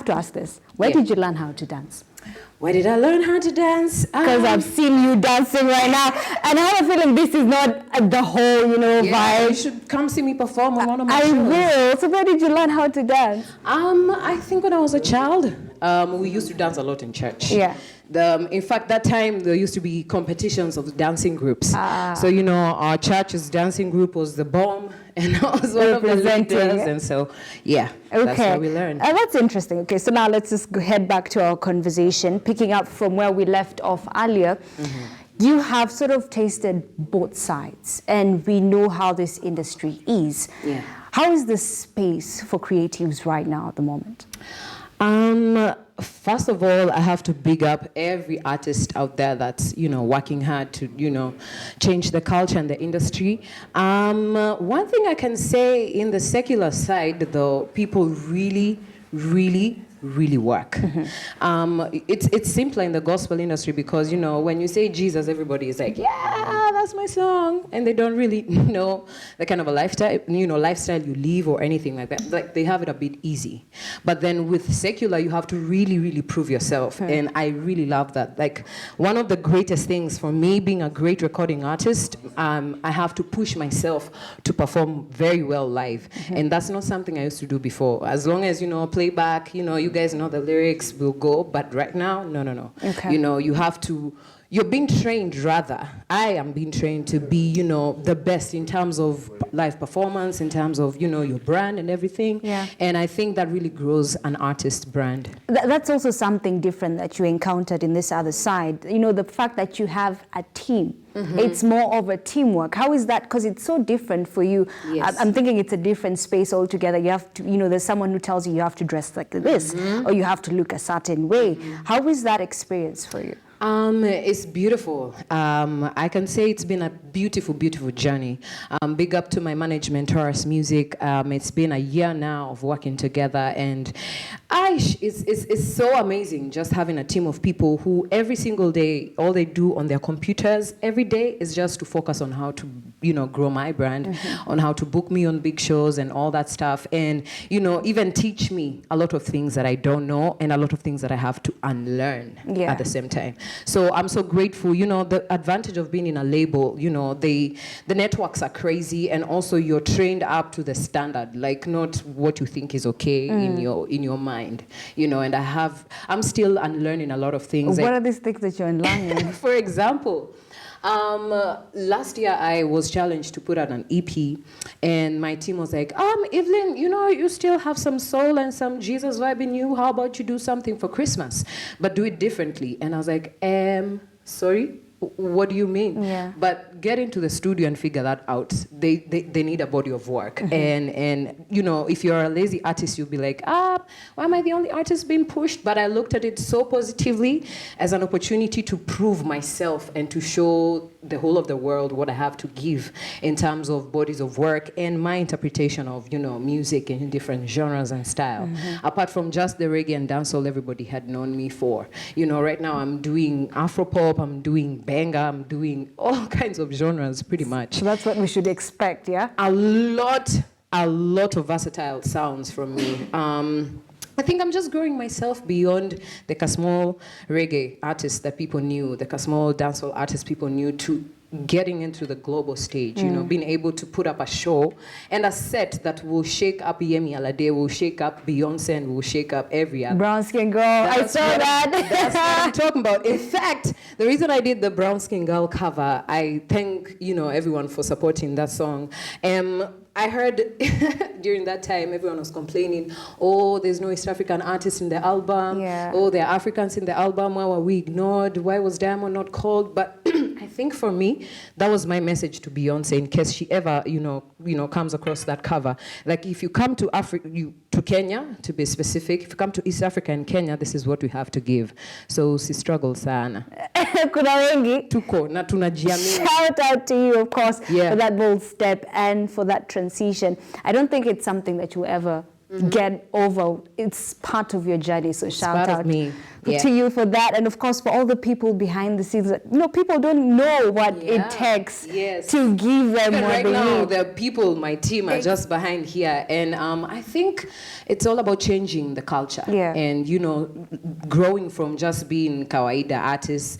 to ask this. Where did you learn how to dance? Where did I learn how to dance? Because I've seen you dancing right now, and I have a feeling this is not the whole, vibe. You should come see me perform on one of my shows. shows. I will. So where did you learn how to dance? I think when I was a child, we used to dance a lot in church. Yeah. In fact, that time there used to be competitions of dancing groups. So, our church's dancing group was the bomb, and I was one of the leaders. And so, that's how we learned. That's interesting. Okay, so now let's just head back to our conversation, picking up from where we left off earlier. Mm-hmm. You have sort of tasted both sides, and we know how this industry is. Yeah. How is the space for creatives right now at the moment? First of all, I have to big up every artist out there that's, working hard to, change the culture and the industry. One thing I can say in the secular side, though, people really, really work. Mm-hmm. It's simpler in the gospel industry because, when you say Jesus, everybody is like, yeah, that's my song. And they don't really know the kind of a lifestyle you live or anything like that. Like, they have it a bit easy. But then with secular, you have to really, really prove yourself. Mm-hmm. And I really love that. Like, one of the greatest things for me being a great recording artist, I have to push myself to perform very well live. Mm-hmm. And that's not something I used to do before. As long as, playback, you guys know the lyrics will go, but right now, no. Okay. You have to, you're being trained rather. I am being trained to be, the best in terms of live performance, in terms of, your brand and everything. Yeah. And I think that really grows an artist's brand. That's also something different that you encountered in this other side. The fact that you have a team. Mm-hmm. It's more of a teamwork. How is that? Because it's so different for you. Yes. I'm thinking it's a different space altogether. You have to, there's someone who tells you have to dress like this, mm-hmm. or you have to look a certain way. Mm-hmm. How is that experience for you? It's beautiful. I can say it's been a beautiful, beautiful journey. Big up to my management, Taurus Music. It's been a year now of working together, and it's so amazing just having a team of people who every single day, all they do on their computers every day is just to focus on how to, grow my brand, mm-hmm. on how to book me on big shows and all that stuff, and, even teach me a lot of things that I don't know and a lot of things that I have to unlearn at the same time. So I'm so grateful. The advantage of being in a label, the networks are crazy, and also you're trained up to the standard, like not what you think is okay in your mind, and I'm still unlearning a lot of things. What are these things that you're unlearning? For example, last year I was challenged to put out an EP, and my team was like, Ivyn, you still have some soul and some Jesus vibe in you. How about you do something for Christmas, but do it differently? And I was like, sorry, what do you mean? Yeah. But get into the studio and figure that out. They need a body of work. Mm-hmm. And if you're a lazy artist, you'll be like, why am I the only artist being pushed? But I looked at it so positively as an opportunity to prove myself and to show the whole of the world what I have to give in terms of bodies of work and my interpretation of, music in different genres and style. Mm-hmm. Apart from just the reggae and dancehall everybody had known me for. Right now I'm doing Afropop, I'm doing Benga, I'm doing all kinds of genres pretty much. So that's what we should expect, yeah? A lot of versatile sounds from me. I think I'm just growing myself beyond the Kasmol reggae artists that people knew, the Kasmol dancehall artists people knew, to getting into the global stage, being able to put up a show and a set that will shake up Yemi Alade, will shake up Beyonce, and will shake up every other. Brown Skin Girl, I saw that. That's what I'm talking about. In fact, the reason I did the Brown Skin Girl cover, I thank, everyone for supporting that song. I heard during that time, everyone was complaining, there's no East African artists in the album. Yeah. There are Africans in the album. Why were we ignored? Why was Diamond not called? But I think for me, that was my message to Beyonce in case she ever, comes across that cover. Like, if you come to to Kenya, to be specific, if you come to East Africa and Kenya, this is what we have to give. So, si struggle sana. Kuna wengi. Tuko, na tunajiamini. Shout out to you, of course, for that bold step and for that transition. I don't think it's something that you ever get over. It's part of your journey, so shout part out of me. to you for that, and of course for all the people behind the scenes. People don't know what it takes to give them even what right they now, need. the people, my team, are just behind here, and I think it's all about changing the culture, and growing from just being kawaida artists.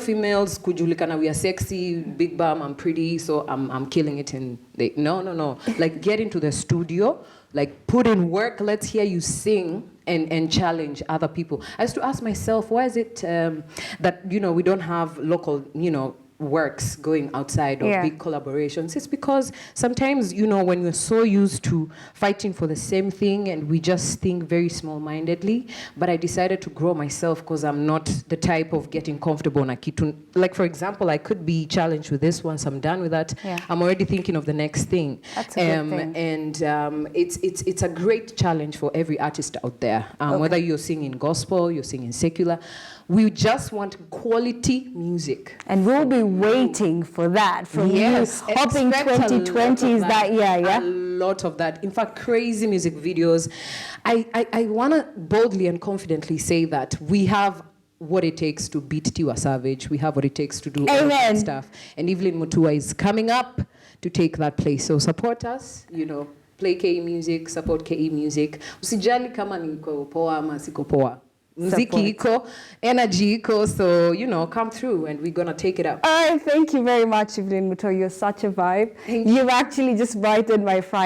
Females kujulikana, we are sexy, big bum, I'm pretty, so I'm killing it. And no, like get into the studio, like put in work. Let's hear you sing. And challenge other people. I used to ask myself, why is it that we don't have local works going outside of big collaborations? It's because sometimes when we're so used to fighting for the same thing and we just think very small-mindedly. But I decided to grow myself because I'm not the type of getting comfortable on a kitu. Like for example, I could be challenged with this once I'm done with that. I'm already thinking of the next thing. That's a good thing. And it's a great challenge for every artist out there. Whether you're singing gospel, you're singing secular, we just want quality music. And we'll be waiting for that from you. Hoping 2020 is that year, A lot of that. In fact, crazy music videos. I want to boldly and confidently say that we have what it takes to beat Tiwa Savage. We have what it takes to do all that stuff. And Ivyn Mutua is coming up to take that place. So support us, play KE music, support KE music. Usijali kama niko poa ama siko poa. Mziki iko, energy iko, so come through and we're gonna take it up. All right, thank you very much, Ivyn Mutua. You're such a vibe. You've actually just brightened my Friday.